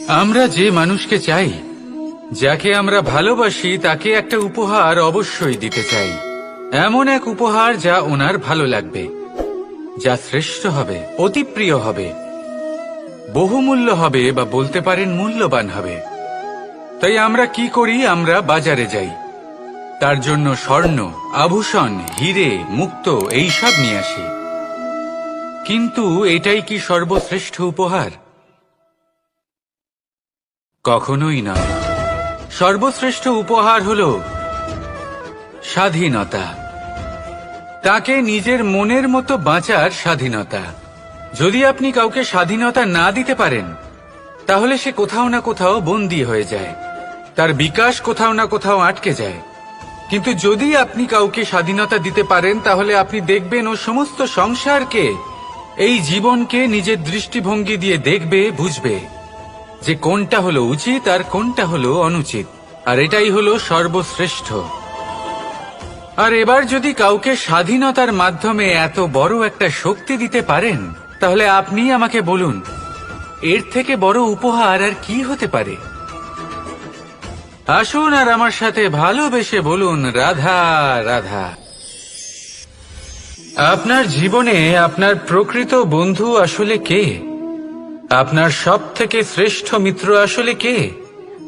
আমরা যে মানুষকে চাই, যাকে আমরা ভালোবাসি, তাকে একটা উপহার অবশ্যই দিতে চাই। এমন এক উপহার যা ওনার ভালো লাগবে, যা শ্রেষ্ঠ হবে, অতি প্রিয় হবে, বহুমূল্য হবে, বা বলতে পারেন মূল্যবান হবে। তাই আমরা কি করি? আমরা বাজারে যাই, তার জন্য স্বর্ণ, আভূষণ, হিরে, মুক্তো এইসব নিয়ে আসি। কিন্তু এটাই কি সর্বশ্রেষ্ঠ উপহার? কখনোই নয়। সর্বশ্রেষ্ঠ উপহার হল স্বাধীনতা, তাকে নিজের মনের মতো বাঁচার স্বাধীনতা। যদি আপনি কাউকে স্বাধীনতা না দিতে পারেন, তাহলে সে কোথাও না কোথাও বন্দী হয়ে যায়, তার বিকাশ কোথাও না কোথাও আটকে যায়। কিন্তু যদি আপনি কাউকে স্বাধীনতা দিতে পারেন, তাহলে আপনি দেখবেন ও সমস্ত সংসারকে, এই জীবনকে নিজের দৃষ্টিভঙ্গি দিয়ে দেখবে, বুঝবে যে কোনটা হলো উচিত আর কোনটা হলো অনুচিত। আর এটাই হলো সর্বশ্রেষ্ঠ। আর এবার যদি কাউকে স্বাধীনতার মাধ্যমে এত বড় একটা শক্তি দিতে পারেন, তাহলে আপনি আমাকে বলুন, এর থেকে বড় উপহার আর কি হতে পারে? আসুন আর আমার সাথে ভালোবেসে বলুন, রাধা রাধা। আপনার জীবনে আপনার প্রকৃত বন্ধু আসলে কে? আপনার সব থেকে শ্রেষ্ঠ মিত্র আসলে কে?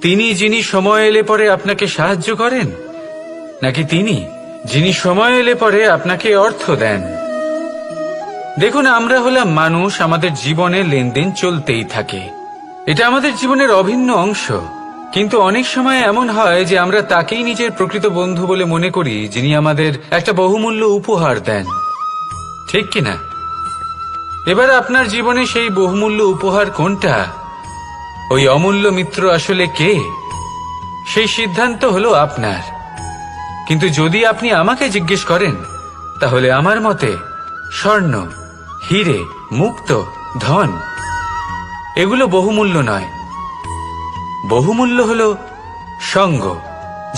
তিনি যিনি সময় এলে পরে আপনাকে সাহায্য করেন, নাকি তিনি যিনি সময় এলে পরে আপনাকে অর্থ দেন? দেখুন, আমরা হলাম মানুষ, আমাদের জীবনে লেনদেন চলতেই থাকে, এটা আমাদের জীবনের অভিন্ন অংশ। কিন্তু অনেক সময় এমন হয় যে আমরা তাকেই নিজের প্রকৃত বন্ধু বলে মনে করি, যিনি আমাদের একটা বহুমূল্য উপহার দেন, ঠিক কিনা? এবার আপনার জীবনে সেই বহুমূল্য উপহার কোনটা, ওই অমূল্য মিত্র আসলে কে, সেই সিদ্ধান্ত হলো আপনার। কিন্তু যদি আপনি আমাকে জিজ্ঞেস করেন, তাহলে আমার মতে স্বর্ণ, হিরে, মুক্ত, ধন এগুলো বহুমূল্য নয়। বহুমূল্য হলো সঙ্গ,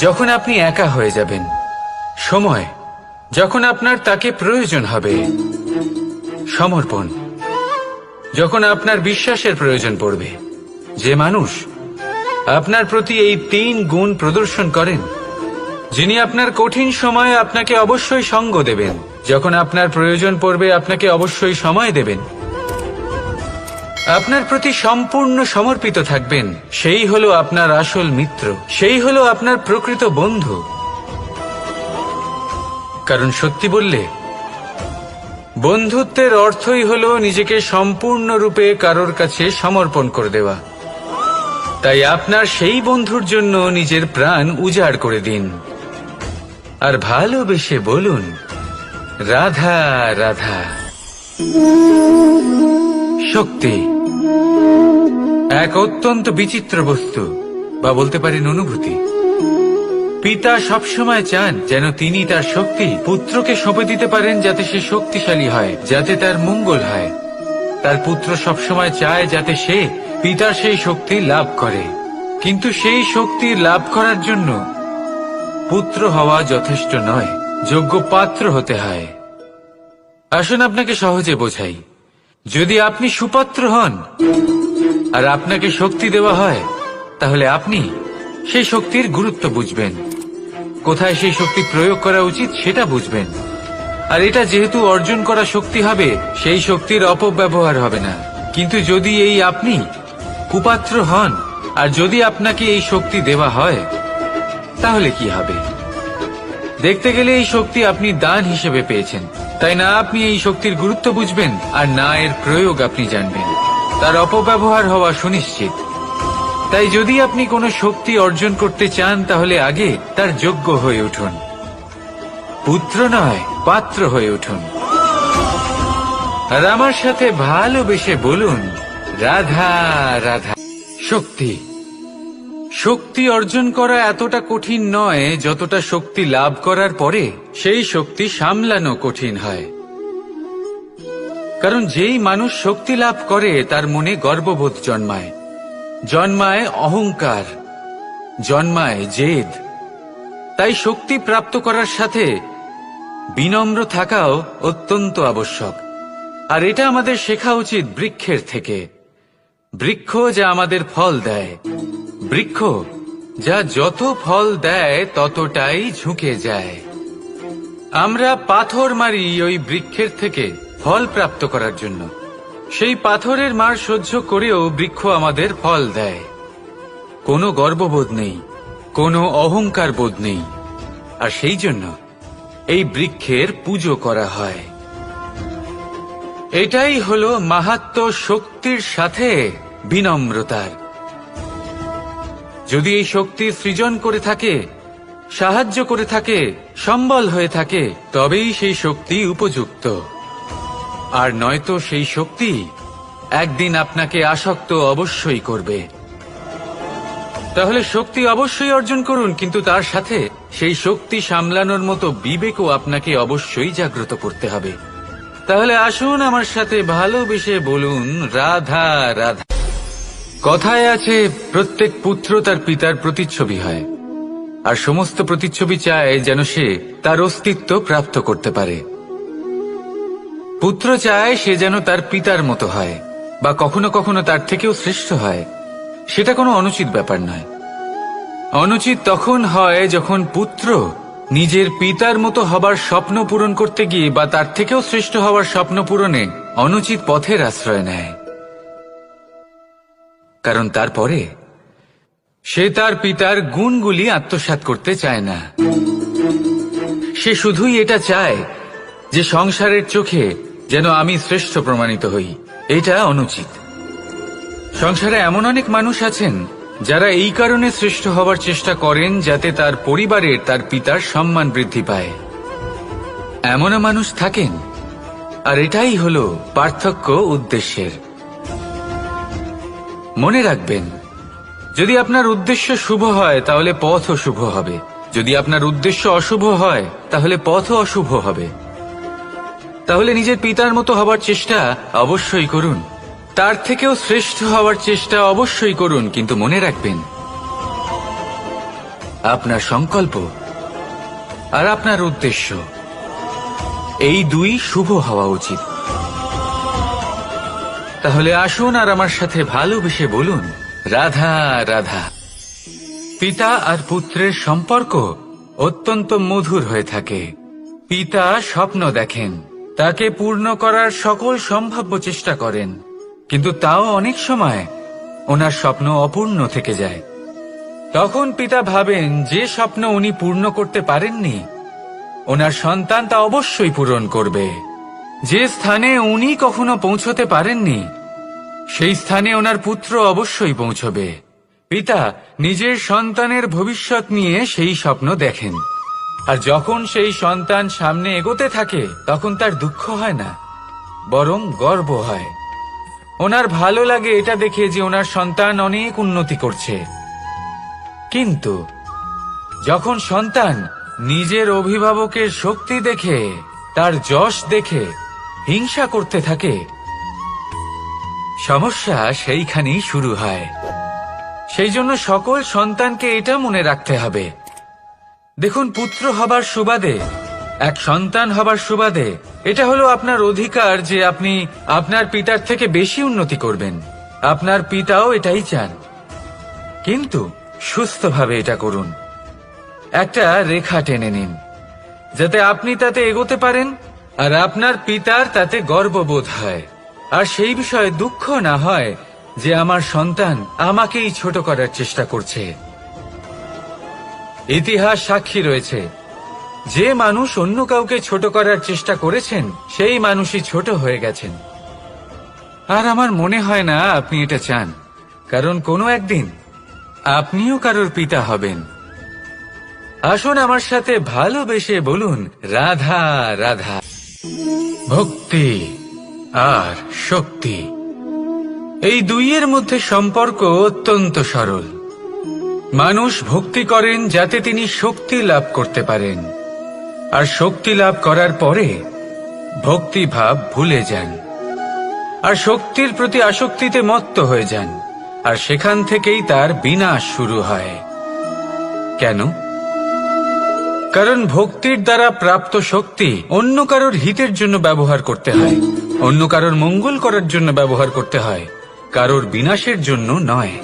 যখন আপনি একা হয়ে যাবেন, সময়, যখন আপনার তাকে প্রয়োজন হবে, সমর্পণ, যখন আপনার বিশ্বাসের প্রয়োজন পড়বে। যে মানুষ আপনার প্রতি এই 3 গুণ প্রদর্শন করেন, যিনি আপনার কঠিন সময়ে আপনাকে অবশ্যই সঙ্গ দেবেন, যখন আপনার প্রয়োজন পড়বে আপনাকে অবশ্যই সময় দেবেন, আপনার প্রতি সম্পূর্ণ সমর্পিত থাকবেন, সেই হলো আপনার আসল মিত্র, সেই হলো আপনার প্রকৃত বন্ধু। কারণ সত্যি বললে, বন্ধুত্বের অর্থই হলো নিজেকে সম্পূর্ণরূপে কারোর কাছে সমর্পণ করে দেওয়া। তাই আপনার সেই বন্ধুর জন্য নিজের প্রাণ উজাড় করে দিন, আর ভালোবেসে বলুন, রাধা রাধা। শক্তি এক অত্যন্ত বিচিত্র বস্তু, বা বলতে পারেন অনুভূতি। পিতা সবসময় চান যেন তিনি তার শক্তি পুত্রকে সঁপে দিতে পারেন, যাতে সে শক্তিশালী হয়, যাতে তার মঙ্গল হয়। তার পুত্র সবসময় চায় যাতে সে পিতার সেই শক্তি লাভ করে। কিন্তু সেই শক্তি লাভ করার জন্য পুত্র হওয়া যথেষ্ট নয়, যোগ্য পাত্র হতে হয়। আসুন আপনাকে সহজে বোঝাই। যদি আপনি সুপাত্র হন আর আপনাকে শক্তি দেওয়া হয়, তাহলে আপনি সেই শক্তির গুরুত্ব বুঝবেন, কোথায় সেই শক্তি প্রয়োগ করা উচিত সেটা বুঝবেন। আর এটা যেহেতু অর্জন করা শক্তি হবে, সেই শক্তির অপব্যবহার হবে না। কিন্তু যদি এই আপনি কুপাত্র হন, আর যদি আপনাকে এই শক্তি দেওয়া হয়, তাহলে কি হবে? দেখতে গেলে এই শক্তি আপনি দান হিসেবে পেয়েছেন, তাই না আপনি এই শক্তির গুরুত্ব বুঝবেন, আর না এর প্রয়োগ আপনি জানবেন। তার অপব্যবহার হওয়া সুনিশ্চিত। তাই যদি আপনি কোনো শক্তি অর্জন করতে চান, তাহলে আগে তার যোগ্য হয়ে উঠুন, পুত্র নয় পাত্র হয়ে উঠুন। আর আমার সাথে ভালোবেসে বলুন, রাধা রাধা। শক্তি শক্তি অর্জন করা এতটা কঠিন নয় যতটা শক্তি লাভ করার পরে সেই শক্তি সামলানো কঠিন হয়। কারণ যেই মানুষ শক্তি লাভ করে, তার মনে গর্ববোধ জন্মায়, জন্মায় অহংকার, জন্মায় জেদ। তাই শক্তি প্রাপ্ত করার সাথে বিনম্র থাকাও অত্যন্ত আবশ্যক। আর এটা আমাদের শেখা উচিত বৃক্ষের থেকে। বৃক্ষ যা আমাদের ফল দেয়, বৃক্ষ যা যত ফল দেয় ততটাই ঝুঁকে যায়। আমরা পাথর মারি ওই বৃক্ষের থেকে ফল প্রাপ্ত করার জন্য। সেই পাথরের মার সহ্য করেও বৃক্ষ আমাদের ফল দেয়। কোনো গর্ববোধ নেই, কোনো অহংকার বোধ নেই, আর সেই জন্য এই বৃক্ষের পুজো করা হয়। এটাই হলো মাহাত্ম্য শক্তির সাথে বিনম্রতার। যদি এই শক্তি সৃজন করে থাকে, সাহায্য করে থাকে, সম্বল হয়ে থাকে, তবেই সেই শক্তি উপযুক্ত। আর নয়তো সেই শক্তি একদিন আপনাকে আসক্ত অবশ্যই করবে। তাহলে শক্তি অবশ্যই অর্জন করুন, কিন্তু তার সাথে সেই শক্তি সামলানোর মতো বিবেকও আপনাকে অবশ্যই জাগ্রত করতে হবে। তাহলে আসুন আমার সাথে ভালোবেসে বলুন, রাধা রাধা। কথায় আছে, প্রত্যেক পুত্র তার পিতার প্রতিচ্ছবি হয়, আর সমস্ত প্রতিচ্ছবি চায় যেন সে তার অস্তিত্ব প্রাপ্ত করতে পারে। পুত্র চায় সে যেন তার পিতার মতো হয়, বা কখনো কখনো তার থেকেও শ্রেষ্ঠ হয়। সেটা কোনো অনুচিত ব্যাপার নয়। অনুচিত তখন হয় যখন পুত্র নিজের পিতার মতো হবার স্বপ্ন পূরণ করতে গিয়ে বা তার থেকেও শ্রেষ্ঠ হওয়ার স্বপ্ন পূরণে অনুচিত পথের আশ্রয় নেয়। কারণ তারপরে সে তার পিতার গুণগুলি আত্মসাৎ করতে চায় না। সে শুধুই এটা চায় যে সংসারের চোখে যেন আমি শ্রেষ্ঠ প্রমাণিত হই। এটা অনুচিত। সংসারে এমন অনেক মানুষ আছেন যারা এই কারণে শ্রেষ্ঠ হবার চেষ্টা করেন যাতে তার পরিবারের তার পিতার সম্মান বৃদ্ধি পায়। এমনও মানুষ থাকেন, আর এটাই হলো পার্থক্য উদ্দেশ্যের। মনে রাখবেন, যদি আপনার উদ্দেশ্য শুভ হয় তাহলে পথও শুভ হবে, যদি আপনার উদ্দেশ্য অশুভ হয় তাহলে পথও অশুভ হবে। তাহলে নিজের পিতার মতো হবার চেষ্টা অবশ্যই করুন, তার থেকেও শ্রেষ্ঠ হওয়ার চেষ্টা অবশ্যই করুন, কিন্তু মনে রাখবেন আপনার সংকল্প আর আপনার উদ্দেশ্য এই দুই শুভ হওয়া উচিত। তাহলে আসুন আর আমার সাথে ভালোবেসে বলুন, রাধা রাধা। পিতা আর পুত্রের সম্পর্ক অত্যন্ত মধুর হয়ে থাকে। পিতা স্বপ্ন দেখেন, তাকে পূর্ণ করার সকল সম্ভাব্য চেষ্টা করেন, কিন্তু তাও অনেক সময় ওনার স্বপ্ন অপূর্ণ থেকে যায়। তখন পিতা ভাবেন যে স্বপ্ন উনি পূর্ণ করতে পারেননি, ওনার সন্তান তা অবশ্যই পূরণ করবে। যে স্থানে উনি কখনো পৌঁছতে পারেননি, সেই স্থানে ওনার পুত্র অবশ্যই পৌঁছবে। পিতা নিজের সন্তানের ভবিষ্যৎ নিয়ে সেই স্বপ্ন দেখেন, আর যখন সেই সন্তান সামনে এগোতে থাকে তখন তার দুঃখ হয় না, বরং গর্ব হয়। ওনার ভালো লাগে এটা দেখে যে ওনার সন্তান অনেক উন্নতি করছে। কিন্তু যখন সন্তান নিজের অভিভাবকের শক্তি দেখে, তার যশ দেখে হিংসা করতে থাকে, সমস্যা সেইখানেই শুরু হয়। সেই জন্য সকল সন্তানকে এটা মনে রাখতে হবে, দেখুন, পুত্র হবার সুবাদে, এক সন্তান হবার সুবাদে এটা হলো আপনার অধিকার যে আপনি আপনার পিতার থেকে বেশি উন্নতি করবেন। আপনার পিতাও এটাই চান, কিন্তু সুস্থভাবে এটা করুন। একটা রেখা টেনে নিন যাতে আপনি তাতে এগোতে পারেন আর আপনার পিতার তাতে গর্ববোধ হয়, আর সেই বিষয়ে দুঃখ না হয় যে আমার সন্তান আমাকেই ছোট করার চেষ্টা করছে। ইতিহাস সাক্ষী রয়েছে, যে মানুষ অন্য কাউকে ছোট করার চেষ্টা করেছেন সেই মানুষই ছোট হয়ে গেছেন। আর আমার মনে হয় না আপনি এটা চান, কারণ কোনো একদিন আপনিও কারোর পিতা হবেন। আসুন আমার সাথে ভালোবেসে বলুন, রাধা রাধা। ভক্তি আর শক্তি এই দুইয়ের মধ্যে সম্পর্ক অত্যন্ত সরল। মানুষ ভক্তি করেন যাতে তিনি শক্তি লাভ করতে পারেন, আর শক্তি লাভ করার পরে ভক্তিভাব ভুলে যান, আর শক্তির প্রতি আসক্তিতে মত্ত হয়ে যান, আর সেখান থেকেই তার বিনাশ শুরু হয়। কেন? কারণ ভক্তির দ্বারা প্রাপ্ত শক্তি অন্য কারোর হিতের জন্য ব্যবহার করতে হয়, অন্য কারোর মঙ্গল করার জন্য ব্যবহার করতে হয়, কারোর বিনাশের জন্য নয়।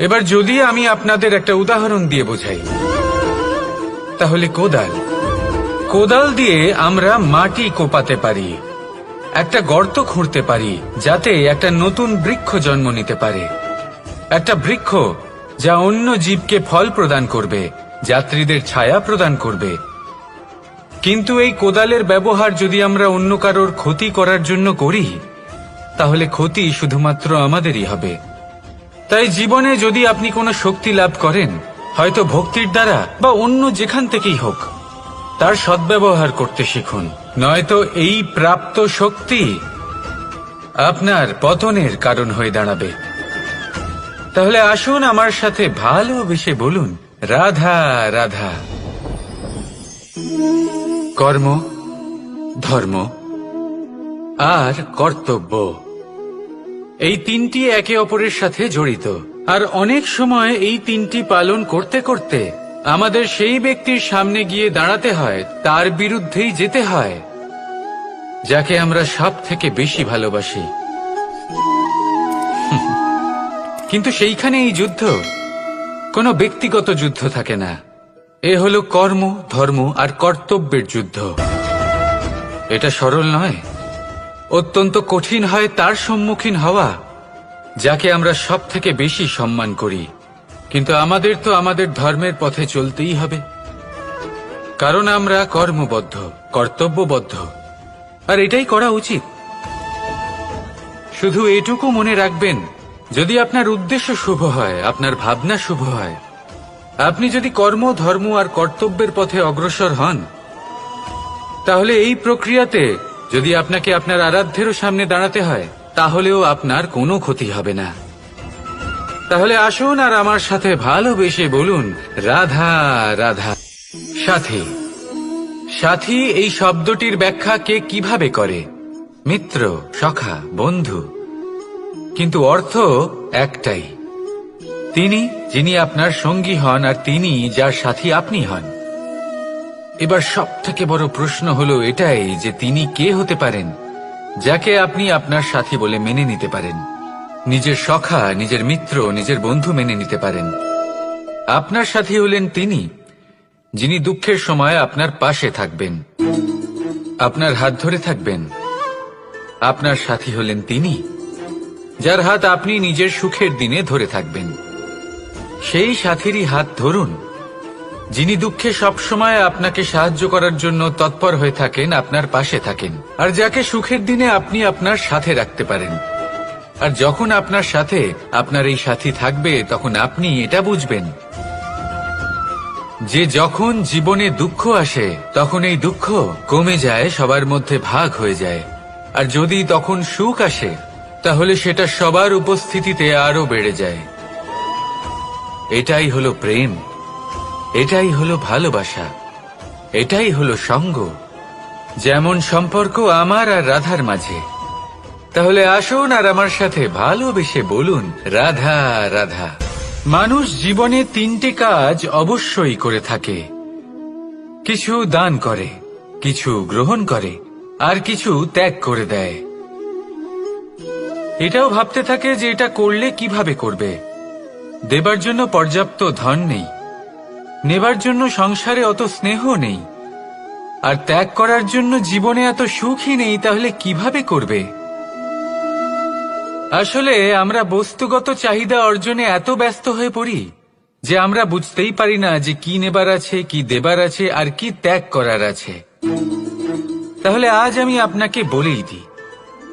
এবার যদি আমি আপনাদের একটা উদাহরণ দিয়ে বোঝাই, তাহলে কোদাল দিয়ে আমরা মাটি কোপাতে পারি, একটা গর্ত খুঁড়তে পারি যাতে একটা নতুন বৃক্ষ জন্ম নিতে পারে, একটা বৃক্ষ যা অন্য জীবকে ফল প্রদান করবে, যাত্রীদের ছায়া প্রদান করবে। কিন্তু এই কোদালের ব্যবহার যদি আমরা অন্য কারোর ক্ষতি করার জন্য করি, তাহলে ক্ষতি শুধুমাত্র আমাদেরই হবে। তাই জীবনে যদি আপনি কোনো শক্তি লাভ করেন, হয়তো ভক্তির দ্বারা বা অন্য যেখান থেকেই হোক, তার সদ্ব্যবহার করতে শিখুন, নয়তো এই প্রাপ্ত শক্তি আপনার পতনের কারণ হয়ে দাঁড়াবে। তাহলে আসুন আমার সাথে ভালোবেসে বলুন, রাধা রাধা। কর্ম, ধর্ম আর কর্তব্য, এই তিনটি একে অপরের সাথে জড়িত। আর অনেক সময় এই তিনটি পালন করতে করতে আমাদের সেই ব্যক্তির সামনে গিয়ে দাঁড়াতে হয়, তার বিরুদ্ধেই যেতে হয়, যাকে আমরা সব থেকে বেশি ভালোবাসি। কিন্তু সেইখানে এই যুদ্ধ কোনো ব্যক্তিগত যুদ্ধ থাকে না, এ হলো কর্ম, ধর্ম আর কর্তব্যের যুদ্ধ। এটা সরল নয়, অত্যন্ত কঠিন হয় তার সম্মুখীন হওয়া যাকে আমরা সব থেকে বেশি সম্মান করি। কিন্তু আমাদের তো আমাদের ধর্মের পথে চলতেই হবে, কারণ আমরা কর্মবদ্ধ, কর্তব্যবদ্ধ, আর এটাই করা উচিত। শুধু এটুকু মনে রাখবেন, যদি আপনার উদ্দেশ্য শুভ হয়, আপনার ভাবনা শুভ হয়, আপনি যদি কর্ম, ধর্ম আর কর্তব্যের পথে অগ্রসর হন, তাহলে এই প্রক্রিয়াতে যদি আপনাকে আপনার আরাধ্যেরও সামনে দাঁড়াতে হয়, তাহলেও আপনার কোনো ক্ষতি হবে না। তাহলে আসুন আর আমার সাথে ভালোবেসে বলুন, রাধা রাধা। সাথী, সাথী এই শব্দটির ব্যাখ্যা কে কিভাবে করে? মিত্র, সখা, বন্ধু। কিন্তু অর্থ একটাই, তিনি যিনি আপনার সঙ্গী হন আর তিনি যার সাথী আপনি হন। এবার সব থেকে বড় প্রশ্ন হলো এটাই যে তিনি কে হতে পারেন যাকে আপনি আপনার সাথী বলে মেনে নিতে পারেন, নিজের সখা, নিজের মিত্র, নিজের বন্ধু মেনে নিতে পারেন। আপনার সাথী হলেন তিনি যিনি দুঃখের সময় আপনার পাশে থাকবেন, আপনার হাত ধরে থাকবেন। আপনার সাথী হলেন তিনি যার হাত আপনি নিজের সুখের দিনে ধরে থাকবেন। সেই সাথীরই হাত ধরুন যিনি দুঃখে সবসময় আপনাকে সাহায্য করার জন্য তৎপর হয়ে থাকেন, আপনার পাশে থাকেন, আর যাকে সুখের দিনে আপনি আপনার সাথে রাখতে পারেন। আর যখন আপনার সাথে আপনার এই সাথী থাকবে, তখন আপনি এটা বুঝবেন যে যখন জীবনে দুঃখ আসে, তখন এই দুঃখ কমে যায়, সবার মধ্যে ভাগ হয়ে যায়। আর যদি তখন সুখ আসে, তাহলে সেটা সবার উপস্থিতিতে আরো বেড়ে যায়। এটাই হলো প্রেম, এটাই হলো ভালোবাসা, এটাই হলো সঙ্গ, যেমন সম্পর্ক আমার আর রাধার মাঝে। তাহলে আসুন আর আমার সাথে ভালোবেসে বলুন, রাধা রাধা। মানুষ জীবনে তিনটে কাজ অবশ্যই করে থাকে, কিছু দান করে, কিছু গ্রহণ করে, আর কিছু ত্যাগ করে দেয়। এটাও ভাবতে থাকে যে এটা করলে কিভাবে করবে। দেবার জন্য পর্যাপ্ত ধন নেই, নেবার জন্য সংসারে অত স্নেহ নেই, আর ত্যাগ করার জন্য জীবনে এত সুখই নেই, তাহলে কিভাবে করবে? আসলে আমরা বস্তুগত চাহিদা অর্জনে এত ব্যস্ত হয়ে পড়ি যে আমরা বুঝতেই পারি না যে কি নেবার আছে, কি দেবার আছে, আর কি ত্যাগ করার আছে। তাহলে আজ আমি আপনাকে বলেই দিই,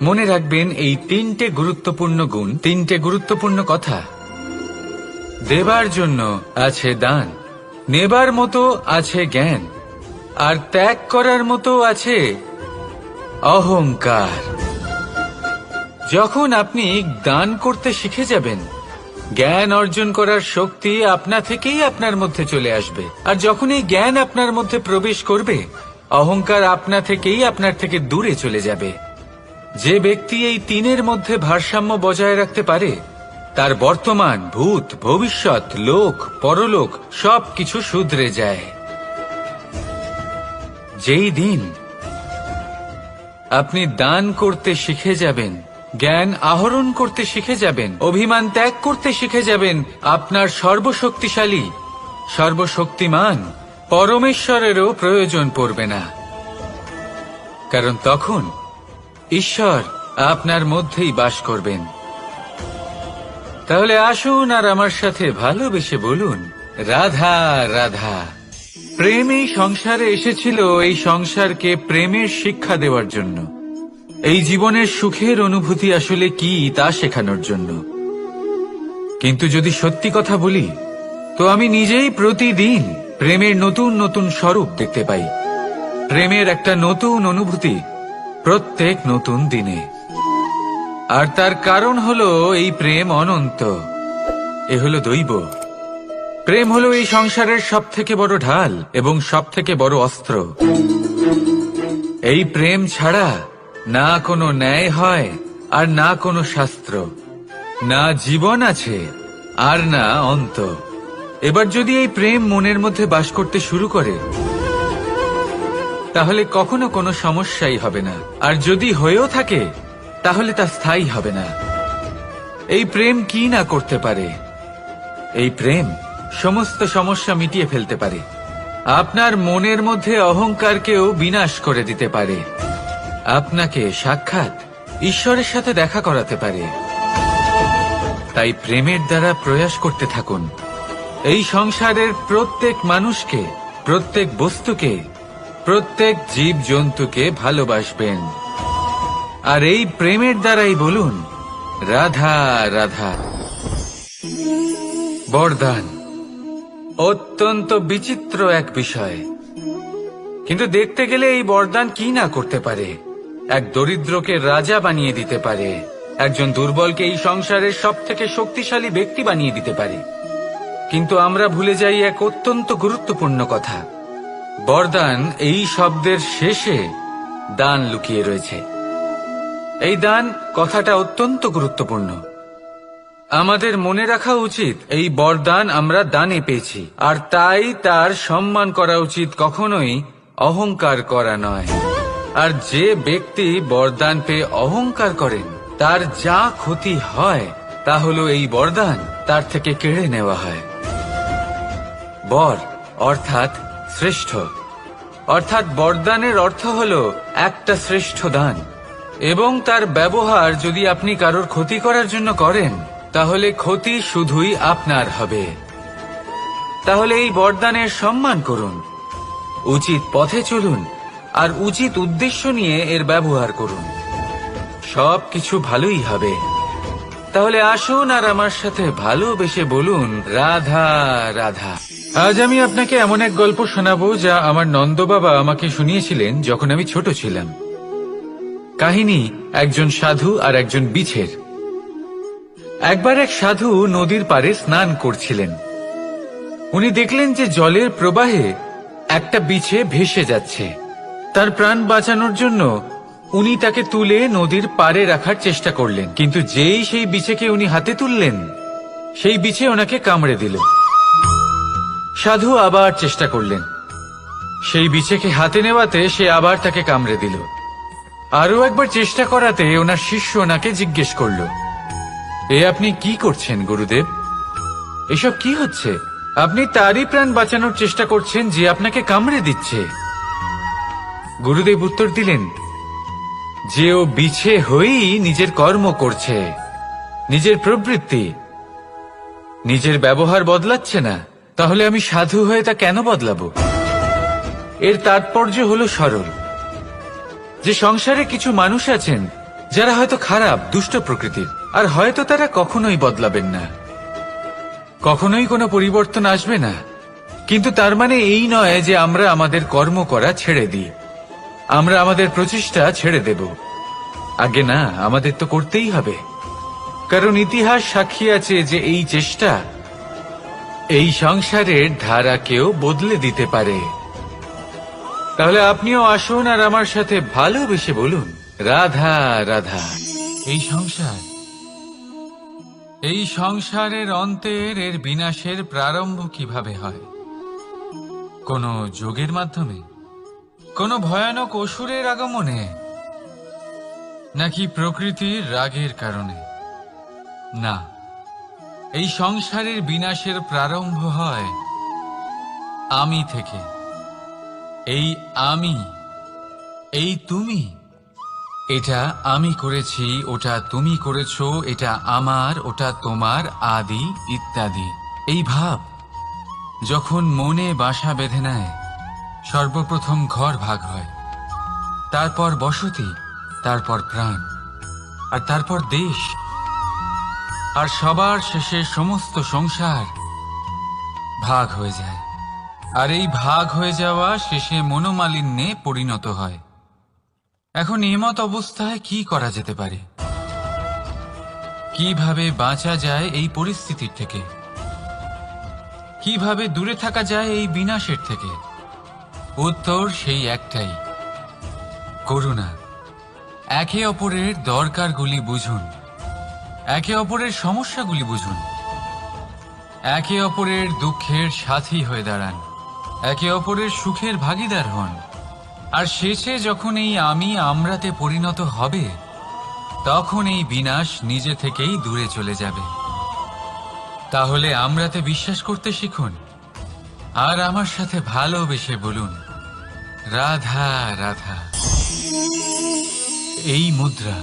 মনে রাখবেন এই তিনটে গুরুত্বপূর্ণ গুণ, তিনটে গুরুত্বপূর্ণ কথা। দেবার জন্য আছে দান, নেবার মতো আছে জ্ঞান, আর ত্যাগ করার মতো আছে অহংকার। যখন আপনি দান করতে শিখে যাবেন, জ্ঞান অর্জন করার শক্তি আপনা থেকেই আপনার মধ্যে চলে আসবে। আর যখন এই জ্ঞান আপনার মধ্যে প্রবেশ করবে, অহংকার আপনা থেকেই আপনার থেকে দূরে চলে যাবে। যে ব্যক্তি এই তিনের মধ্যে ভারসাম্য বজায় রাখতে পারে, তার বর্তমান, ভূত, ভবিষ্যৎ, লোক, পরলোক সবকিছু শুধরে যায়। যেই দিন আপনি দান করতে শিখে যাবেন, জ্ঞান আহরণ করতে শিখে যাবেন, অভিমান ত্যাগ করতে শিখে যাবেন, আপনার সর্বশক্তিশালী, সর্বশক্তিমান পরমেশ্বরেরও প্রয়োজন পড়বে না, কারণ তখন ঈশ্বর আপনার মধ্যেই বাস করবেন। তাহলে আসুন আর আমার সাথে ভালোবেসে বলুন, রাধা রাধা। প্রেম এই সংসারে এসেছিল এই সংসারকে প্রেমের শিক্ষা দেওয়ার জন্য, এই জীবনের সুখের অনুভূতি আসলে কি তা শেখানোর জন্য। কিন্তু যদি সত্যি কথা বলি, তো আমি নিজেই প্রতিদিন প্রেমের নতুন নতুন স্বরূপ দেখতে পাই, প্রেমের একটা নতুন অনুভূতি প্রত্যেক নতুন দিনে। আর তার কারণ হলো এই প্রেম অনন্ত, এ হলো দৈব। প্রেম হলো এই সংসারের সবথেকে বড় ঢাল এবং সবথেকে বড় অস্ত্র। এই প্রেম ছাড়া না কোনো ন্যায় হয় আর না কোনো শাস্ত্র, না জীবন আছে আর না অন্ত। এবার যদি এই প্রেম মনের মধ্যে বাস করতে শুরু করে, তাহলে কখনো কোনো সমস্যাই হবে না, আর যদি হয়েও থাকে তাহলে তা স্থায়ী হবে না। এই প্রেম কি না করতে পারে? এই প্রেম সমস্ত সমস্যা মিটিয়ে ফেলতে পারে, আপনার মনের মধ্যে অহংকারকেও বিনাশ করে দিতে পারে, আপনাকে সাক্ষাৎ ঈশ্বরের সাথে দেখা করাতে পারে। তাই প্রেমের দ্বারা প্রয়াস করতে থাকুন, এই সংসারের প্রত্যেক মানুষকে, প্রত্যেক বস্তুকে, প্রত্যেক জীব জন্তুকে ভালোবাসবেন। আর এই প্রেমের দ্বারাই বলুন, রাধা রাধা। বরদান অত্যন্ত বিচিত্র এক বিষয়, কিন্তু দেখতে গেলে এই বরদান কি না করতে পারে? এক দরিদ্রকে রাজা বানিয়ে দিতে পারে, একজন দুর্বলকে এই সংসারের সবথেকে শক্তিশালী ব্যক্তি বানিয়ে দিতে পারে। কিন্তু আমরা ভুলে যাই এক অত্যন্ত গুরুত্বপূর্ণ কথা, বরদান এই শব্দের শেষে দান লুকিয়ে রয়েছে। এই দান কথাটা অত্যন্ত গুরুত্বপূর্ণ, আমাদের মনে রাখা উচিত এই বরদান আমরা দানে পেয়েছি, আর তাই তার সম্মান করা উচিত, কখনোই অহংকার করা নয়। আর যে ব্যক্তি বরদান পেয়ে অহংকার করেন, তার যা ক্ষতি হয় তা হলো এই বরদান তার থেকে কেড়ে নেওয়া হয়। বর অর্থাৎ শ্রেষ্ঠ, অর্থাৎ বরদানের অর্থ হলো একটা শ্রেষ্ঠ দান, এবং তার ব্যবহার যদি আপনি কারোর ক্ষতি করার জন্য করেন, তাহলে ক্ষতি শুধুই আপনার হবে। তাহলে এই বরদানের সম্মান করুন, উচিত পথে চলুন, আর উচিত উদ্দেশ্য নিয়ে এর ব্যবহার করুন, সবকিছু ভালোই হবে। তাহলে আসুন আর আমার সাথে ভালোবেসে বলুন, রাধা রাধা। আজ আমি আপনাকে এমন এক গল্প শোনাবো যা আমার নন্দ বাবা আমাকে শুনিয়েছিলেন যখন আমি ছোট ছিলাম। কাহিনী একজন সাধু আর একজন বিছের। একবার এক সাধু নদীর পাড়ে স্নান করছিলেন। উনি দেখলেন যে জলের প্রবাহে একটা বিছে ভেসে যাচ্ছে। তার প্রাণ বাঁচানোর জন্য উনি তাকে তুলে নদীর পাড়ে রাখার চেষ্টা করলেন, কিন্তু যেই সেই বিছেকে উনি হাতে তুললেন, সেই বিছে ওনাকে কামড়ে দিল। সাধু আবার চেষ্টা করলেন, সেই বিছেকে হাতে নেওয়াতে সে আবার তাকে কামড়ে দিল। আরো একবার চেষ্টা করাতে ওনার শিষ্য ওনাকে জিজ্ঞেস করল, এ আপনি কি করছেন গুরুদেব? এসব কি হচ্ছে? আপনি তারই প্রাণ বাঁচানোর চেষ্টা করছেন যে আপনাকে কামড়ে দিচ্ছে। গুরুদেব উত্তর দিলেন যে ও বিছে হয়েই নিজের কর্ম করছে, নিজের প্রবৃত্তি, নিজের ব্যবহার বদলাচ্ছে না। তাহলে আমি সাধু হয়ে তা কেন বদলাবো? এর তাৎপর্য হলো সরল, যে সংসারে কিছু মানুষ আছেন যারা হয়তো খারাপ, দুষ্ট প্রকৃতির, আর হয়তো তারা কখনোই বদলাবেন না, কখনোই কোনো পরিবর্তন আসবে না। কিন্তু তার মানে এই নয় যে আমরা আমাদের কর্ম করা ছেড়ে দিই, আমরা আমাদের প্রচেষ্টা ছেড়ে দেব। আগে না, আমাদের তো করতেই হবে, কারণ ইতিহাস সাক্ষী আছে যে এই চেষ্টা এই সংসারের ধারাকেও বদলে দিতে পারে। তাহলে আপনিও আসুন আর আমার সাথে ভালোবেসে বলুন, রাধা রাধা। এই সংসারের অন্তের, এর বিনাশের প্রারম্ভ কিভাবে হয়? কোন যোগের মাধ্যমে, কোন ভয়ানক অসুরের আগমনে, নাকি প্রকৃতির রাগের কারণে? না, এই সংসারের বিনাশের প্রারম্ভ হয় আমি থেকে। এই আমি, এই তুমি, এটা আমি করেছি, ওটা তুমি করেছো, এটা আমার, ওটা তোমার, আদি ইত্যাদি। এই ভাব যখন মনে বাসা বেঁধে নেয়, সর্বপ্রথম ঘর ভাগ হয়, তারপর বসতি, তারপর প্রাণ, আর তারপর দেশ, আর সবার শেষে সমস্ত সংসার ভাগ হয়ে যায়। আর এই ভাগ হয়ে যাওয়া শেষে মনোমালিন্যে পরিণত হয়। এখন এমত অবস্থায় কি করা যেতে পারে? কিভাবে বাঁচা যায় এই পরিস্থিতির থেকে? কিভাবে দূরে থাকা যায় এই বিনাশের থেকে? উত্তর সেই একটাই, করুণা। একে অপরের দরকারগুলি বুঝুন, একে অপরের সমস্যাগুলি বুঝুন, একে অপরের দুঃখের সাথী হয়ে দাঁড়ান, একে অপরের সুখের ভাগীদার হন। আর শেষে যখন এই আমি আমরাতে পরিণত হবে, তখন এই বিনাশ নিজে থেকেই দূরে চলে যাবে। তাহলে আমরাতে বিশ্বাস করতে শিখুন, আর আমার সাথে ভালোবেসে বলুন, রাধা রাধা। এই মুদ্রা।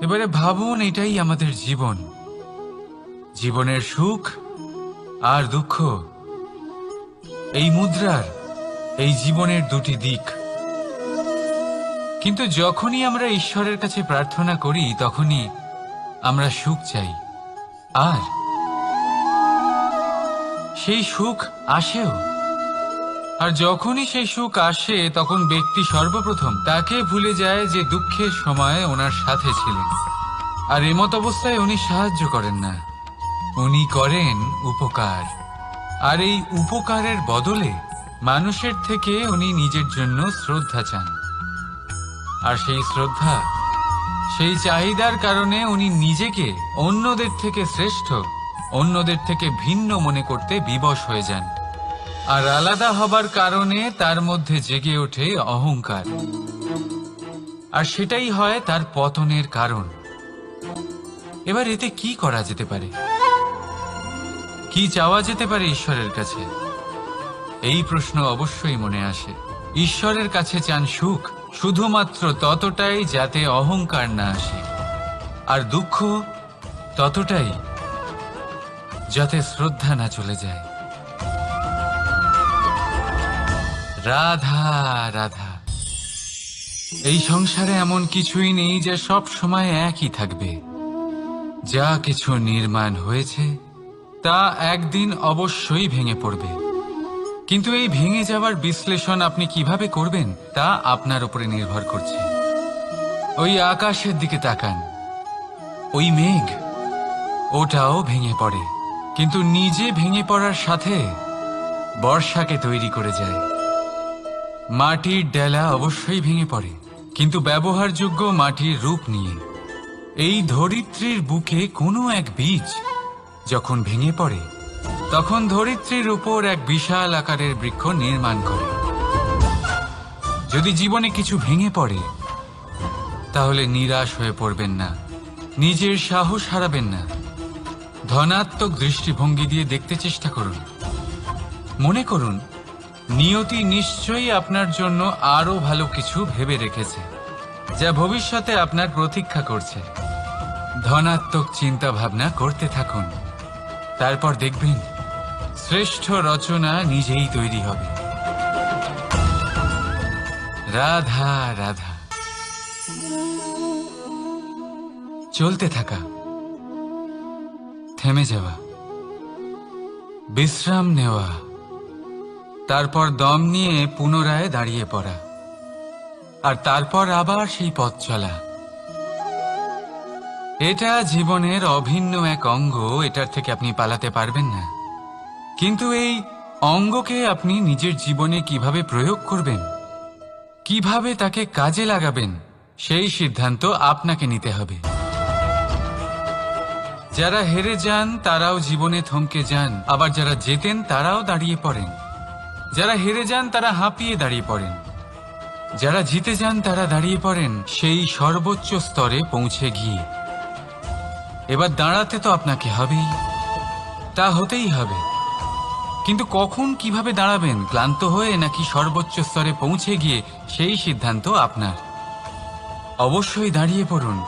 এবারে ভাবুন, এটাই আমাদের জীবন, জীবনের সুখ আর দুঃখ। এই মুদ্রার, এই জীবনের দুটি দিক। কিন্তু যখনই আমরা ঈশ্বরের কাছে প্রার্থনা করি, তখনই আমরা সুখ চাই, আর সেই সুখ আসেও। আর যখনই সেই সুখ আসে, তখন ব্যক্তি সর্বপ্রথম তাকে ভুলে যায় যে দুঃখের সময় ওনার সাথে ছিলেন। আর এমত অবস্থায় উনি সাহায্য করেন না, উনি করেন উপকার। আর এই উপকারের বদলে মানুষের থেকে উনি নিজের জন্য শ্রদ্ধা চান। আর সেই শ্রদ্ধা, সেই চাহিদার কারণে উনি নিজেকে অন্যদের থেকে শ্রেষ্ঠ, অন্যদের থেকে ভিন্ন মনে করতে বিবশ হয়ে যান। আর আলাদা হবার কারণে তার মধ্যে জেগে ওঠে অহংকার, আর সেটাই হয় তার পতনের কারণ। এবার এতে কি করা যেতে পারে? কি চাওয়া যেতে পারে ঈশ্বরের কাছে? এই প্রশ্ন অবশ্যই মনে আসে। ঈশ্বরের কাছে চান সুখ, শুধুমাত্র ততটাই যাতে অহংকার না আসে, আর দুঃখ ততটাই যাতে শ্রদ্ধা না চলে যায়। রাধা রাধা। এই সংসারে এমন কিছুই নেই যে সব সময় একই থাকবে। যা কিছু নির্মাণ হয়েছে তা একদিন অবশ্যই ভেঙে পড়বে। কিন্তু এই ভেঙে যাওয়ার বিশ্লেষণ আপনি কিভাবে করবেন তা আপনার উপরে নির্ভর করছে। ওই আকাশের দিকে তাকান, ওই মেঘ, ওটাও ভেঙে পড়ে, কিন্তু নিজে ভেঙে পড়ার সাথে বর্ষাকে তৈরি করে যায়। মাটির ডেলা অবশ্যই ভেঙে পড়ে, কিন্তু ব্যবহারযোগ্য মাটির রূপ নিয়ে। এই ধরিত্রীর বুকে কোনো এক বীজ যখন ভেঙে পড়ে, তখন ধরিত্রীর উপর এক বিশাল আকারের বৃক্ষ নির্মাণ করে। যদি জীবনে কিছু ভেঙে পড়ে, তাহলে নিরাশ হয়ে পড়বেন না, নিজের সাহস হারাবেন না। ধনাত্মক দৃষ্টিভঙ্গি দিয়ে দেখতে চেষ্টা করুন। মনে করুন, নিয়তি নিশ্চয়ই আপনার জন্য আরো ভালো কিছু ভেবে রেখেছে, যা ভবিষ্যতে আপনার প্রতীক্ষা করছে। ধনাত্মক চিন্তা ভাবনা করতে থাকুন, তারপর দেখবেন শ্রেষ্ঠ রচনা নিজেই তৈরি হবে। রাধা রাধা। চলতে থাকা, থেমে যাওয়া, বিশ্রাম নেওয়া, তারপর দম নিয়ে পুনরায় দাঁড়িয়ে পড়া, আর তারপর আবার সেই পথ চলা। এটা জীবনের অভিন্ন এক অঙ্গ, এটার থেকে আপনি পালাতে পারবেন না। কিন্তু এই অঙ্গকে আপনি নিজের জীবনে কিভাবে প্রয়োগ করবেন, কিভাবে তাকে কাজে লাগাবেন, সেই সিদ্ধান্ত আপনাকে নিতে হবে। যারা হেরে যান তারাও জীবনে থমকে যান, আবার যারা জেতেন তারাও দাঁড়িয়ে পড়েন। যারা হেরে যান তারা হাঁপিয়ে দাঁড়িয়ে পড়েন, যারা জিতে যান তারা দাঁড়িয়ে পড়েন সেই সর্বোচ্চ স্তরে পৌঁছে গিয়ে। এবার দাঁড়াতে তো আপনাকে হবেই, তা হতেই হবে। কিন্তু কখন কিভাবে দাঁড়াবেন, ক্লান্ত হয়ে নাকি সর্বোচ্চ স্তরে পৌঁছে গিয়ে, সেই সিদ্ধান্ত আপনার। অবশ্যই দাঁড়িয়ে পড়ুন,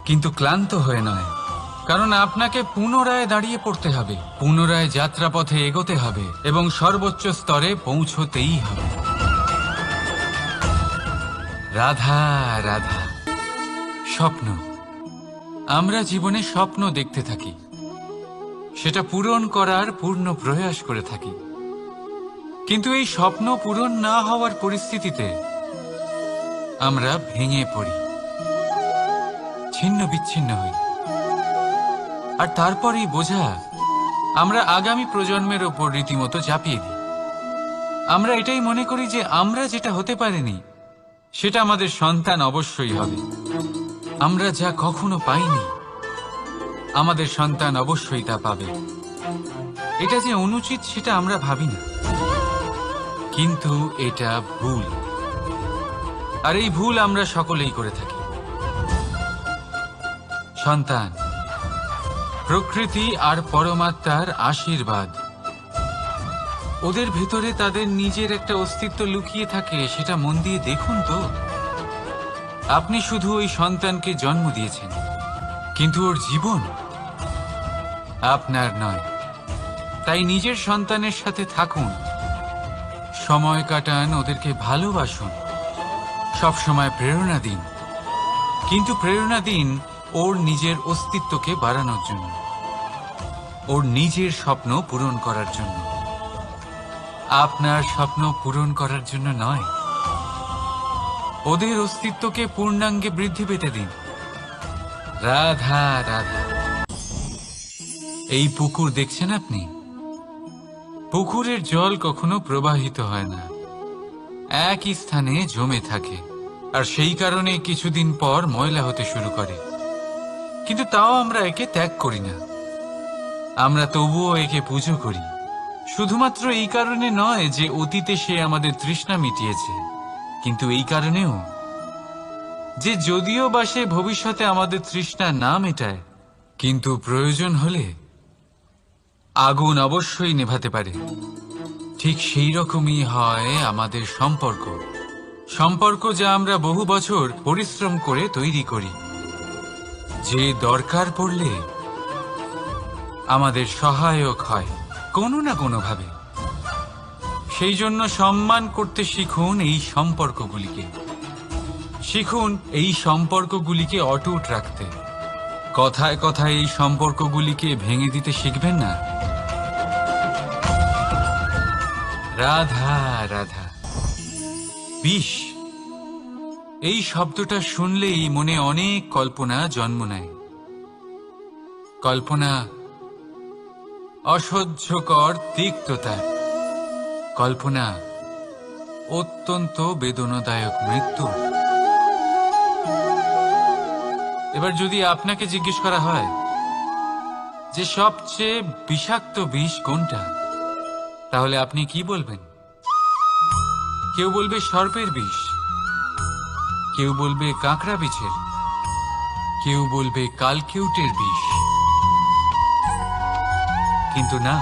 কিন্তু ক্লান্ত হয়ে নয়, কারণ আপনাকে পুনরায় দাঁড়িয়ে পড়তে হবে, পুনরায় যাত্রাপথে এগোতে হবে এবং সর্বোচ্চ স্তরে পৌঁছতেই হবে। রাধা রাধা। স্বপ্ন, আমরা জীবনে স্বপ্ন দেখতে থাকি, সেটা পূরণ করার পূর্ণ প্রয়াস করে থাকি। কিন্তু এই স্বপ্ন পূরণ না হওয়ার পরিস্থিতিতে আমরা ভেঙে পড়ি, ছিন্ন বিচ্ছিন্ন হই। আর তারপরেই বোঝা আমরা আগামী প্রজন্মের ওপর রীতিমতো চাপিয়ে দিই। আমরা এটাই মনে করি যে আমরা যেটা হতে পারিনি সেটা আমাদের সন্তান অবশ্যই হবে। আমরা যা কখনো পাইনি আমাদের সন্তান অবশ্যই তা পাবে। এটা যে অনুচিত সেটা আমরা ভাবি না, কিন্তু এটা ভুল। আর এই ভুল আমরা সকলেই করে থাকি। সন্তান প্রকৃতি আর পরমাত্মার আশীর্বাদ। ওদের ভেতরে তাদের নিজের একটা অস্তিত্ব লুকিয়ে থাকে, সেটা মন দিয়ে দেখুন তো। আপনি শুধু ওই সন্তানকে জন্ম দিয়েছেন, কিন্তু ওর জীবন আপনার নয়। তাই নিজের সন্তানের সাথে থাকুন, সময় কাটান, ওদেরকে ভালোবাসুন, সবসময় প্রেরণা দিন, কিন্তু প্রেরণা দিন ওর নিজের অস্তিত্বকে বাড়ানোর জন্য, ওর নিজের স্বপ্ন পূরণ করার জন্য, আপনার স্বপ্ন পূরণ করার জন্য নয়। ওদের অস্তিত্বকে পূর্ণাঙ্গে বৃদ্ধি পেতে দিন। রাধা রাধা। এই পুকুর দেখছেন আপনি? পুকুরের জল কখনো প্রবাহিত হয় না, একই স্থানে জমে থাকে, আর সেই কারণে কিছুদিন পর ময়লা হতে শুরু করে। কিন্তু তাও আমরা একে ত্যাগ করি না, আমরা তবুও একে পুজো করি। শুধুমাত্র এই কারণে নয় যে অতীতে সে আমাদের তৃষ্ণা মিটিয়েছে, কিন্তু এই কারণেও যে যদিও বা সে ভবিষ্যতে আমাদের তৃষ্ণা না মেটায়, কিন্তু প্রয়োজন হলে আগুন অবশ্যই নেভাতে পারে। ঠিক সেই রকমই হয় আমাদের সম্পর্ক, সম্পর্ক যা আমরা বহু বছর পরিশ্রম করে তৈরি করি, যে দরকার পড়লে আমাদের সহায়ক হয় কোনো না কোনোভাবে। সেই জন্য সম্মান করতে শিখুন এই সম্পর্কগুলিকে, শিখুন এই সম্পর্কগুলিকে অটুট রাখতে। কথায় কথায় এই সম্পর্কগুলিকে ভেঙে দিতে শিখবেন না। রাধা রাধা। বিষ, এই শব্দটা শুনলেই মনে অনেক কল্পনা জন্ম নেয়। কল্পনা অসহ্যকর তিক্ততার, কল্পনা অত্যন্ত বেদনাদায়ক মৃত্যু। এবার যদি আপনাকে জিজ্ঞেস করা হয় যে সবচেয়ে বিষাক্ত বিষ কোনটা, তাহলে আপনি কি বলবেন? কেউ বলবে সর্পের বিষ, কেউ বলবে কাঁকড়া বিছের, কেউ বলবে কালকেউটের বিষ। কিন্তু না,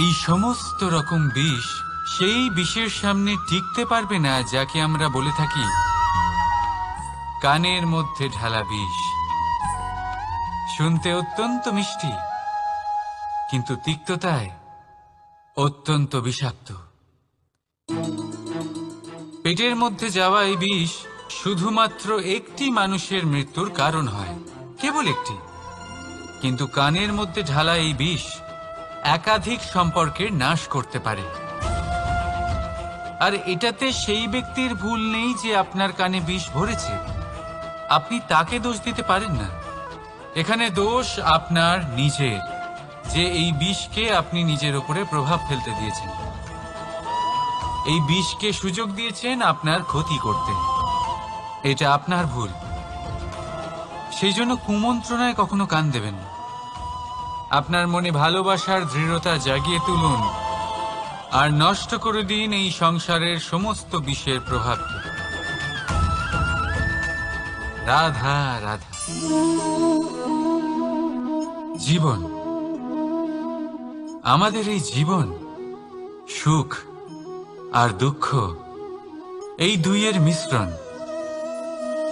এই সমস্ত রকম বিষ সেই বিষের সামনে টিকতে পারবে না যাকে আমরা বলে থাকি কানের মধ্যে ঢালা বিষ। শুনতে অত্যন্ত মিষ্টি, কিন্তু তিক্ততায় অত্যন্ত বিষাক্ত। পেটের মধ্যে যাওয়া এই বিষ শুধুমাত্র একটি মানুষের মৃত্যুর কারণ হয়, কেবল একটি। কিন্তু কানের মধ্যে ঢালা এই বিষ একাধিক সম্পর্কের নাশ করতে পারে। আর এটাতে সেই ব্যক্তির ভুল নেই যে আপনার কানে বিষ ভরেছে, আপনি তাকে দোষ দিতে পারেন না। এখানে দোষ আপনার নিজের, যে এই বিষকে আপনি নিজের উপরে প্রভাব ফেলতে দিয়েছেন, এই বিষকে সুযোগ দিয়েছেন আপনার ক্ষতি করতে। এটা আপনার ভুল। সেই জন্য কুমন্ত্রণায় কখনো কান দেবেন না। আপনার মনে ভালোবাসার দৃঢ়তা জাগিয়ে তুলুন আর নষ্ট করে দিন এই সংসারের সমস্ত বিষের প্রভাবকে। রাধা রাধা। জীবন, আমাদের এই জীবন, সুখ আর দুঃখ, এই দুইয়ের মিশ্রণ।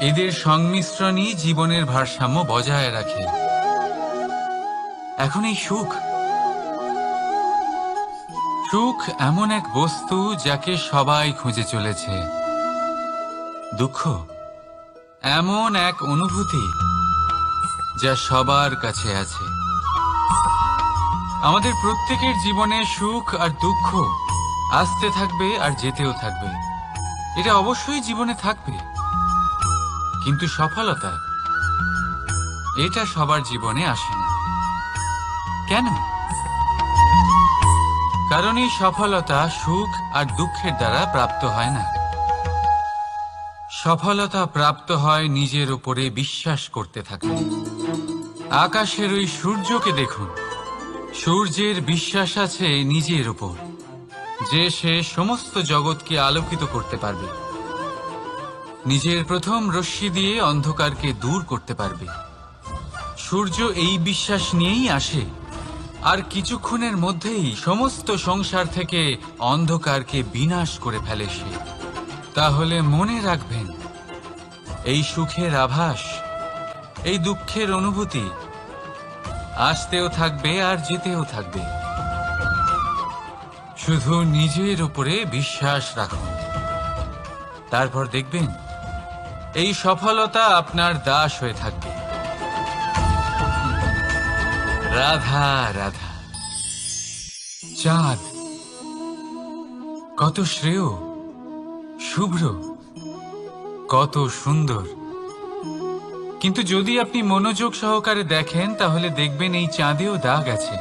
এদের সংমিশ্রণই জীবনের ভারসাম্য বজায় রাখে। এখন এই সুখ, সুখ এমন এক বস্তু যাকে সবাই খুঁজে চলেছে। দুঃখ এমন এক অনুভূতি যা সবার কাছে আছে। আমাদের প্রত্যেকের জীবনে সুখ আর দুঃখ আসতে থাকবে আর যেতেও থাকবে। এটা অবশ্যই জীবনে থাকবে, কিন্তু সফলতা এটা সবার জীবনে আসে না। কেন? কারণ এই সফলতা সুখ আর দুঃখের দ্বারা প্রাপ্ত হয় না। সফলতা প্রাপ্ত হয় নিজের উপরে বিশ্বাস করতে থাকলে। আকাশের ওই সূর্যকে দেখুন, সূর্যের বিশ্বাস আছে নিজের উপর যে সে সমস্ত জগৎকে আলোকিত করতে পারবে, নিজের প্রথম রশ্মি দিয়ে অন্ধকারকে দূর করতে পারবে। সূর্য এই বিশ্বাস নিয়েই আসে, আর কিছুক্ষণের মধ্যেই সমস্ত সংসার থেকে অন্ধকারকে বিনাশ করে ফেলে সে। তাহলে মনে রাখবেন, এই সুখের আভাস, এই দুঃখের অনুভূতি আসতেও থাকবে আর যেতেও থাকবে। শুধু নিজের উপরে বিশ্বাস রাখুন, তারপর দেখবেন এই সফলতা আপনার দাস হয়ে থাকবে। রাধা রাধা। চাঁদ কত শ্রেয়, শুভ্র, কত সুন্দর, কিন্তু যদি আপনি মনোযোগ সহকারে দেখেন তাহলে দেখবেন এই চাঁদেও দাগ আছে।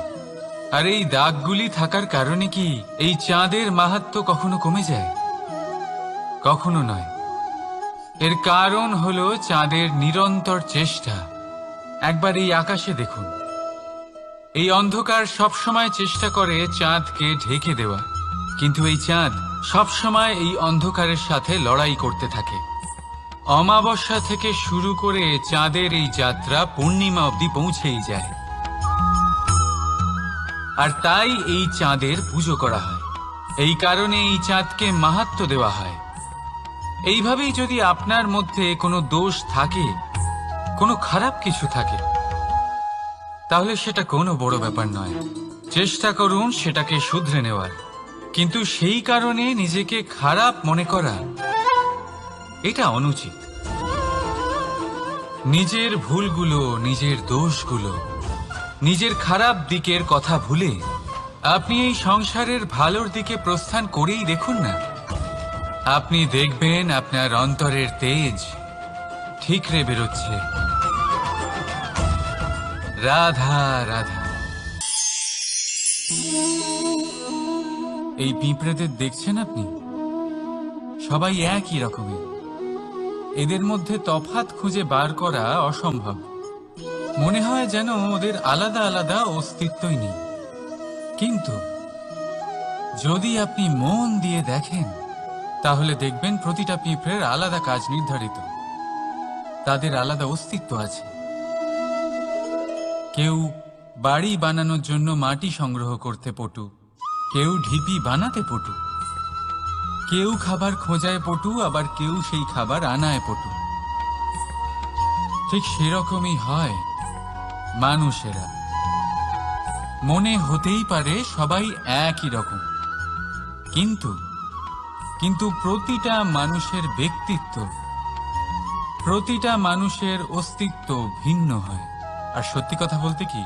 আর এই দাগগুলি থাকার কারণে কি এই চাঁদের মাহাত্ম্য কখনো কমে যায়? কখনো নয়। এর কারণ হলো চাঁদের নিরন্তর চেষ্টা। একবার এই আকাশে দেখুন, এই অন্ধকার সবসময় চেষ্টা করে চাঁদকে ঢেকে দেওয়া, কিন্তু এই চাঁদ সবসময় এই অন্ধকারের সাথে লড়াই করতে থাকে। অমাবস্যা থেকে শুরু করে চাঁদের এই যাত্রা পূর্ণিমা অবধি পৌঁছেই যায়। আর তাই এই চাঁদের পুজো করা হয়, এই কারণে এই চাঁদকে মাহাত্ম্য দেওয়া হয়। এইভাবেই যদি আপনার মধ্যে কোনো দোষ থাকে, কোনো খারাপ কিছু থাকে, তাহলে সেটা কোনো বড় ব্যাপার নয়। চেষ্টা করুন সেটাকে শুধরে নেওয়ার, কিন্তু সেই কারণে নিজেকে খারাপ মনে করা এটা অনুচিত। নিজের ভুলগুলো, নিজের দোষগুলো, নিজের খারাপ দিকের কথা ভুলে আপনি এই সংসারের ভালোর দিকে প্রস্থান করেই দেখুন না। আপনি দেখবেন আপনার অন্তরের তেজ ঠিকরে বেরোচ্ছে। রাধা রাধা। এই পিঁপড়েদের দেখছেন আপনি? সবাই একই রকমের। এদের মধ্যে তফাৎ খুঁজে বার করা অসম্ভব। মনে হয় যেন ওদের আলাদা আলাদা অস্তিত্বই নেই। কিন্তু যদি আপনি মন দিয়ে দেখেন তাহলে দেখবেন প্রতিটা পিঁপড়ের আলাদা কাজ নির্ধারিত, তাদের আলাদা অস্তিত্ব আছে। কেউ বাড়ি বানানোর জন্য মাটি সংগ্রহ করতে পটু, কেউ ঢিপি বানাতে পটু, কেউ খাবার খোঁজায় পটু, আবার কেউ সেই খাবার আনায় পটু। ঠিক সেরকমই হয় মানুষেরা। মনে হতেই পারে সবাই একই রকম, কিন্তু প্রতিটা মানুষের ব্যক্তিত্ব, প্রতিটা মানুষের অস্তিত্ব ভিন্ন হয়। আর সত্যি কথা বলতে কি,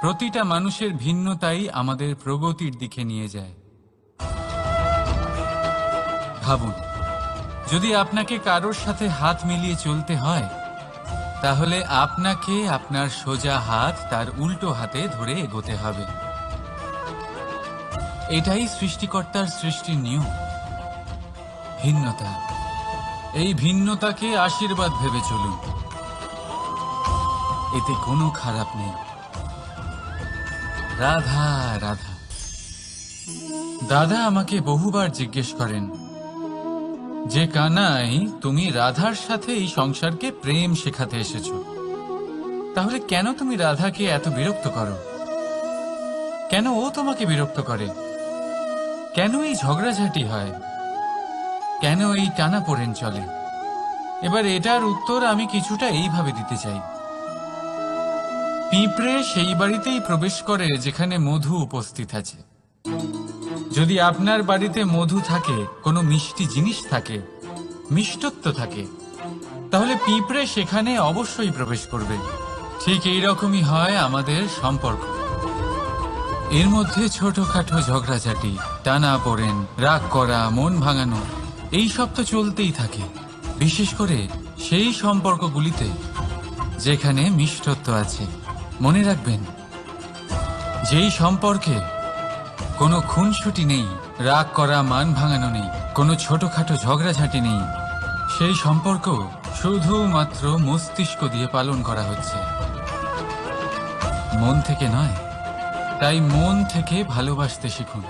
প্রতিটা মানুষের ভিন্নতাই আমাদের প্রগতির দিকে নিয়ে যায়। ভাবুন, যদি আপনাকে কারোর সাথে হাত মিলিয়ে চলতে হয়, তাহলে আপনাকে আপনার সোজা হাত তার উল্টো হাতে ধরে এগোতে হবে। এটাই সৃষ্টিকর্তার সৃষ্টির নিয়ম। ভিন্নতা, এই ভিন্নতাকে আশীর্বাদ ভেবে চলুন, এতে কোনো খারাপ নেই। রাধা রাধা। দাদা আমাকে বহুবার জিজ্ঞেস করেন যে কানাই, তুমি রাধার সাথে এই সংসারকে প্রেম শেখাতে এসেছো, তাহলে কেন তুমি রাধাকে এত বিরক্ত করো? কেন ও তোমাকে বিরক্ত করে? কেন এই ঝগড়াঝাটি হয়? কেন এই টানাপোড়েন চলে? এবার এটার উত্তর আমি কিছুটা এইভাবে দিতে চাই। পিঁপড়ে সেই বাড়িতেই প্রবেশ করে যেখানে মধু উপস্থিত আছে। যদি আপনার বাড়িতে মধু থাকে, কোনো মিষ্টি জিনিস থাকে, মিষ্টত্ব থাকে, তাহলে পিঁপড়ে সেখানে অবশ্যই প্রবেশ করবে। ঠিক এইরকমই হয় আমাদের সম্পর্ক। এর মধ্যে ছোটখাটো ঝগড়াঝাটি, টানা পড়েন, রাগ করা, মন ভাঙানো, এই সব তো চলতেই থাকে, বিশেষ করে সেই সম্পর্কগুলিতে যেখানে মিষ্টত্ব আছে। মনে রাখবেন, যেই সম্পর্কে কোনো খুনসুটি নেই, রাগ করা, মান ভাঙানো নেই, কোনো ছোটখাটো ঝগড়াঝাটি নেই, সেই সম্পর্ক শুধুমাত্র মস্তিষ্ক দিয়ে পালন করা হচ্ছে, মন থেকে নয়। তাই মন থেকে ভালোবাসতে শিখুন।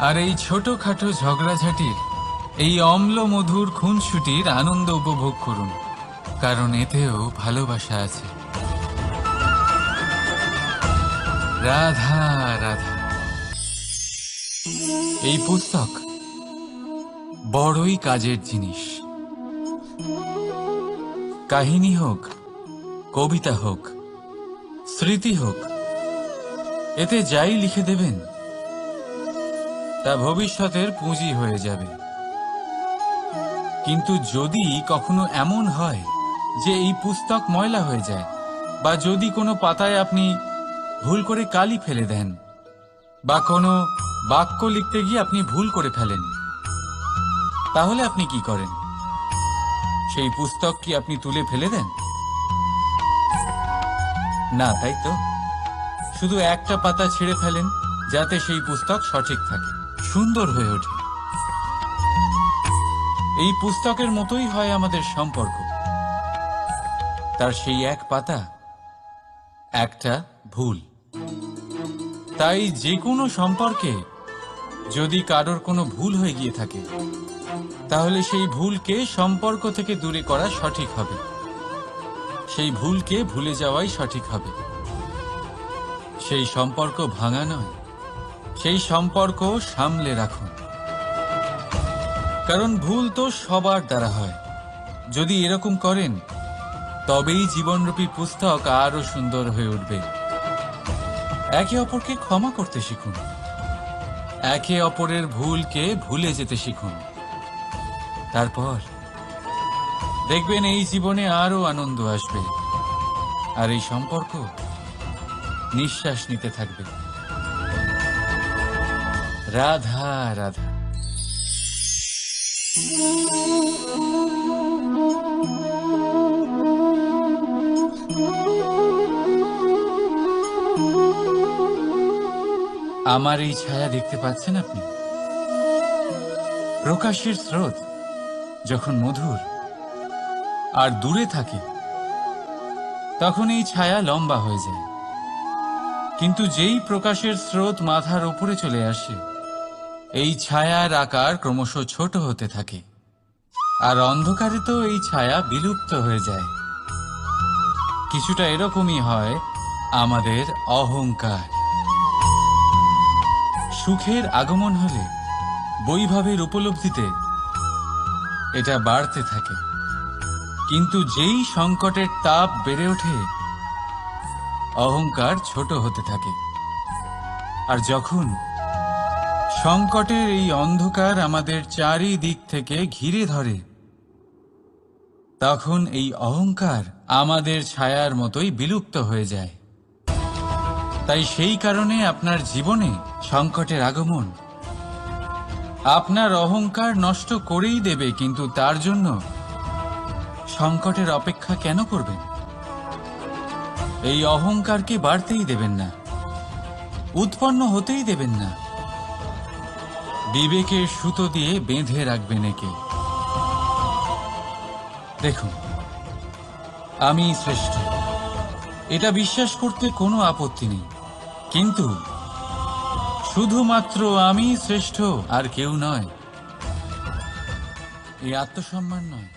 আর এই ছোটখাটো ঝগড়াঝাটির, এই অম্ল মধুর খুনসুটির আনন্দ উপভোগ করুন, কারণ এতেও ভালোবাসা আছে। রাধা রাধা। এই পুস্তক বড়ই কাজের জিনিস। কাহিনী হোক, কবিতা হোক, স্মৃতি হোক, এতে যাই লিখে দেবেন তা ভবিষ্যতের পুঁজি হয়ে যাবে। কিন্তু যদি কখনো এমন হয় যে এই পুস্তক ময়লা হয়ে যায়, বা যদি কোনো পাতায় আপনি ভুল করে কালি ফেলে দেন, বা কোনো বাক্য লিখতে গিয়ে আপনি ভুল করে ফেলেন, তাহলে আপনি কি করেন? সেই পুস্তক কি আপনি তুলে ফেলে দেন? না, তাই তো। শুধু একটা পাতা ছিঁড়ে ফেলেন, যাতে সেই পুস্তক সঠিক থাকে, সুন্দর হয়ে ওঠে। এই পুস্তকের মতোই হয় আমাদের সম্পর্ক। তার সেই এক পাতা, একটা ভুল। তাই যে কোনো সম্পর্কে যদি কারোর কোনো ভুল হয়ে গিয়ে থাকে, তাহলে সেই ভুলকে সম্পর্ক থেকে দূরে করা সঠিক হবে। সেই ভুলকে ভুলে যাওয়াই সঠিক হবে। সেই সম্পর্ক ভাঙা নয়, সেই সম্পর্ক সামলে রাখুন। কারণ ভুল তো সবার দ্বারা হয়। যদি এরকম করেন, তবেই জীবনরূপী পুস্তক আরো সুন্দর হয়ে উঠবে। একে অপরকে ক্ষমা করতে শিখুন, একে অপরের ভুলকে ভুলে যেতে শিখুন। তারপর দেখবেন এই জীবনে আরো আনন্দ আসবে, আর এই সম্পর্ক নিঃশ্বাস নিতে থাকবে। রাধা রাধা। আমার এই ছায়া দেখতে পাচ্ছেন আপনি? প্রকাশের স্রোত যখন মধুর আর দূরে থাকে, তখন এই ছায়া লম্বা হয়ে যায়। কিন্তু যেই প্রকাশের স্রোত মাথার উপরে চলে আসে, এই ছায়ার আকার ক্রমশ ছোট হতে থাকে, আর অন্ধকারে তো এই ছায়া বিলুপ্ত হয়ে যায়। কিছুটা এরকমই হয় আমাদের অহংকার। সুখের আগমন হলে, বৈভবের উপলব্ধিতে এটা বাড়তে থাকে। কিন্তু যেই সংকটের তাপ বেড়ে ওঠে, অহংকার ছোট হতে থাকে। আর যখন সংকটের এই অন্ধকার আমাদের চারিদিক থেকে ঘিরে ধরে, তখন এই অহংকার আমাদের ছায়ার মতোই বিলুপ্ত হয়ে যায়। তাই সেই কারণে আপনার জীবনে সংকটের আগমন আপনার অহংকার নষ্ট করেই দেবে, কিন্তু তার জন্য সংকটের অপেক্ষা কেন করবেন? এই অহংকারকে বাড়তেই দেবেন না, উৎপন্ন হতেই দেবেন না। বিবেকের সুতো দিয়ে বেঁধে রাখবেন একে। দেখুন, আমি শ্রেষ্ঠ, এটা বিশ্বাস করতে কোনো আপত্তি নেই, কিন্তু শুধুমাত্র আমি শ্রেষ্ঠ, আর কেউ নয়। এই আত্মসম্মান নয়।